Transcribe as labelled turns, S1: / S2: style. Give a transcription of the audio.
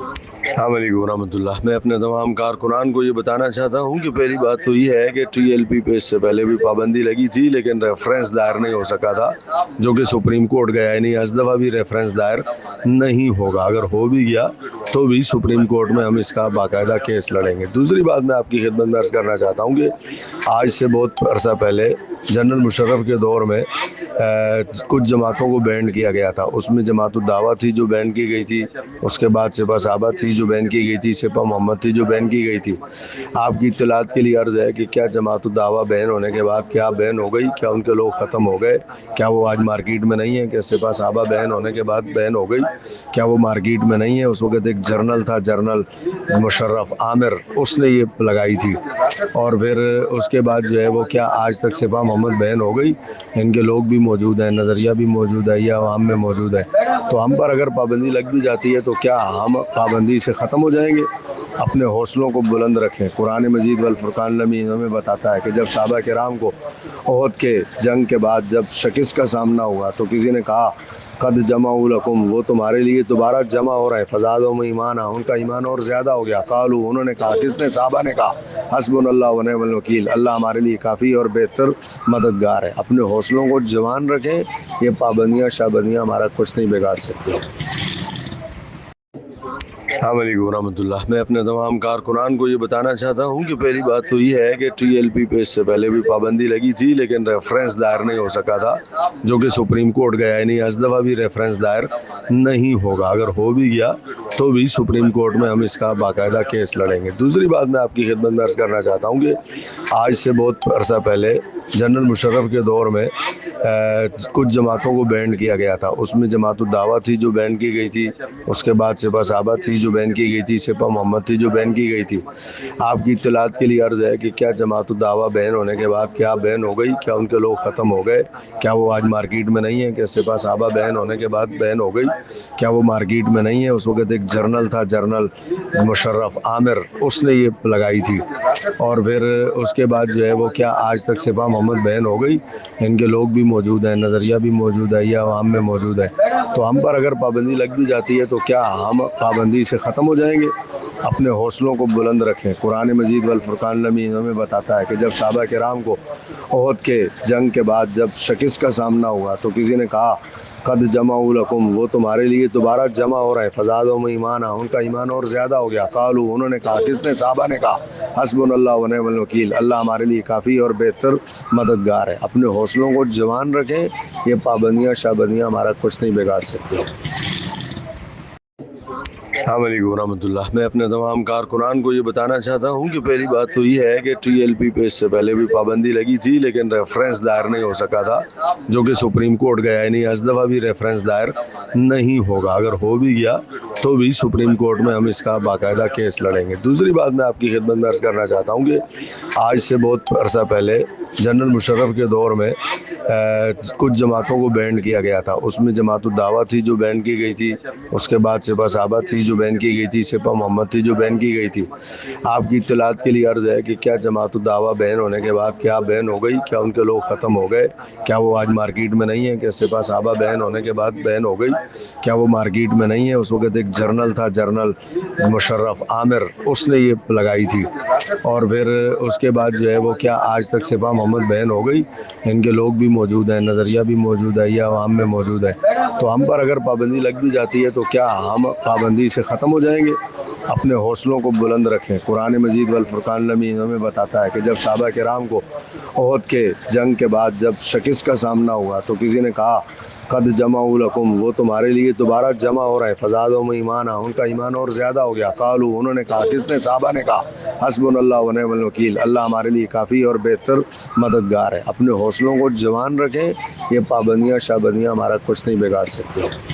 S1: अस्सलाम वालेकुम रहमतुल्लाह। मैं अपने तमाम कारकुनान को ये बताना चाहता हूँ कि पहली बात तो ये है कि TLP पे इससे पहले भी पाबंदी लगी थी, लेकिन रेफरेंस दायर नहीं हो सका था, जो कि सुप्रीम कोर्ट गया, यानी इस दफ़ा भी रेफरेंस दायर नहीं होगा। अगर हो भी गया तो भी सुप्रीम कोर्ट में हम इसका बाकायदा केस लड़ेंगे। दूसरी बात मैं आपकी खिदमत में अर्ज़ करना चाहता हूँ कि आज से बहुत अरसा पहले जनरल मुशर्रफ के दौर में कुछ जमातों को बैन किया गया था। उसमें जमातुद दावा थी जो बैन की गई थी, उसके बाद सिपा साहबा थी जो बैन की गई थी, सिपा मोहम्मद थी जो बैन की गई थी। आपकी इत्तलात के लिए अर्ज़ है कि क्या जमातुद दावा बैन होने के बाद क्या बैन हो गई, क्या उनके लोग ख़त्म हो गए, क्या वो आज मार्केट में नहीं है? क्या सिपा साहबा बैन होने के बाद बैन हो गई, क्या वो मार्केट में नहीं है? उस वक्त एक जर्नल था, जर्नल मुशर्रफ आमिर, उसने ये लगाई थी। और फिर उसके बाद जो है वो क्या आज तक सिपा मोहम्मद बैन हो गई, इनके लोग भी मौजूद हैं, नज़रिया भी मौजूद है, या आवाम में मौजूद है। तो हम पर अगर पाबंदी लग भी जाती है तो क्या हम पाबंदी से ख़त्म हो जाएंगे? अपने हौसलों को बुलंद रखें। कुरान मजीद वल फुरकान हमें बताता है कि जब सहाबा किराम को ओहद के जंग के बाद जब शिकस्त का सामना हुआ तो किसी ने कहा कद जमाउलकुम, वो तुम्हारे लिए दोबारा जमा हो रहा है, फ़ज़ादहुम ईमाना, उनका ईमान और ज़्यादा हो गया। कालू, उन्होंने कहा, किसने? सहाबा ने कहा, हस्बुनल्लाह व निअमल वकील, अल्लाह हमारे लिए काफ़ी और बेहतर मददगार है। अपने हौसलों को जवान रखें, ये पाबंदियाँ शाबंदियाँ हमारा कुछ नहीं बिगाड़ सकती। अस्सलाम वालेकुम रहमतुल्लाह। मैं अपने तमाम कारकुनान को ये बताना चाहता हूँ कि पहली बात तो ये है कि TLP पे इससे पहले भी पाबंदी लगी थी, लेकिन रेफरेंस दायर नहीं हो सका था, जो कि सुप्रीम कोर्ट गया, यानी इस दफ़ा भी रेफरेंस दायर नहीं होगा। अगर हो भी गया तो भी सुप्रीम कोर्ट में हम इसका बाकायदा केस लड़ेंगे। दूसरी बात मैं आपकी खिदमत में अर्ज़ करना चाहता हूँ कि आज से बहुत अरसा पहले जनरल मुशर्रफ के दौर में कुछ जमातों को बैन किया गया था। उसमें जमातुद दावा थी जो बैन की गई थी, उसके बाद सिपा साहबा थी जो बैन की गई थी, सिपा मोहम्मद थी जो बैन की गई थी। आपकी इत्तलात के लिए अर्ज़ है कि क्या जमातुद दावा बैन होने के बाद क्या बैन हो गई, क्या उनके लोग ख़त्म हो गए, क्या वो आज मार्केट में नहीं है? क्या सिपा साहबा बैन होने के बाद बैन हो गई, क्या वो मार्केट में नहीं है? उस वक्त एक जर्नल था, जर्नल मुशर्रफ आमिर, उसने ये लगाई थी। और फिर उसके बाद जो है वो क्या आज तक सिपा मोहम्मद बैन हो गई, इनके लोग भी मौजूद हैं, नज़रिया भी मौजूद है, या आवाम में मौजूद है। तो हम पर अगर पाबंदी लग भी जाती है तो क्या हम पाबंदी से ख़त्म हो जाएंगे? अपने हौसलों को बुलंद रखें। कुरान मजीद वल फुरकान हमें बताता है कि जब सहाबा किराम को ओहद के जंग के बाद जब शिकस्त का सामना हुआ तो किसी ने कहा कद जमाउलकुम, वो तुम्हारे लिए दोबारा जमा हो रहा है, फ़ज़ादहुम ईमाना, उनका ईमान और ज़्यादा हो गया। कालू, उन्होंने कहा, किसने? सहाबा ने कहा, हस्बुनल्लाह व निअमल वकील, अल्लाह हमारे लिए काफ़ी और बेहतर मददगार है। अपने हौसलों को जवान रखें, ये पाबंदियाँ शाबंदियाँ हमारा कुछ नहीं बिगाड़ सकती। अस्सलाम वालेकुम रहमतुल्लाह। मैं अपने तमाम कारकुनान को ये बताना चाहता हूँ कि पहली बात तो ये है कि TLP पे इससे पहले भी पाबंदी लगी थी, लेकिन रेफरेंस दायर नहीं हो सका था, जो कि सुप्रीम कोर्ट गया, यानी इस दफ़ा भी रेफरेंस दायर नहीं होगा। अगर हो भी गया तो भी सुप्रीम कोर्ट में हम इसका बाकायदा केस लड़ेंगे। दूसरी बात मैं आपकी खिदमत में अर्ज़ करना चाहता हूँ कि आज से बहुत अरसा पहले जनरल मुशर्रफ के दौर में कुछ जमातों को बैन किया गया था। उसमें जमातुद दावा थी जो बैन की गई थी, उसके बाद सिपा साहबा थी जो बैन की गई थी, सिपा मोहम्मद थी जो बैन की गई थी। आपकी इत्तलात के लिए अर्ज़ है कि क्या जमातुद दावा बैन होने के बाद क्या बैन हो गई, क्या उनके लोग ख़त्म हो गए, क्या वो आज मार्केट में नहीं है? क्या सिपा साहबा बैन होने के बाद बैन हो गई, क्या वो मार्केट में नहीं है? उस वक्त एक जर्नल था, जर्नल मुशर्रफ आमिर, उसने ये लगाई थी। और फिर उसके बाद जो है वो क्या आज तक सिपा मोहम्मद बैन हो गई, इनके लोग भी मौजूद हैं, नज़रिया भी मौजूद है, या आवाम में मौजूद है। तो हम पर अगर पाबंदी लग भी जाती है तो क्या हम पाबंदी से ख़त्म हो जाएंगे? अपने हौसलों को बुलंद रखें। कुरान मजीद वल फुरकान हमें बताता है कि जब सहाबा किराम को ओहद के जंग के बाद जब शिकस्त का सामना हुआ तो किसी ने कहा कद जमाउलकुम, वो तुम्हारे लिए दोबारा जमा हो रहा है, फ़ज़ादहुम ईमाना, उनका ईमान और ज़्यादा हो गया। कालू, उन्होंने कहा, किसने? सहाबा ने कहा, हस्बुनल्लाह व निअमल वकील, अल्लाह हमारे लिए काफ़ी और बेहतर मददगार है। अपने हौसलों को जवान रखें, ये पाबंदियाँ शाबंदियाँ हमारा कुछ नहीं बिगाड़ सकती।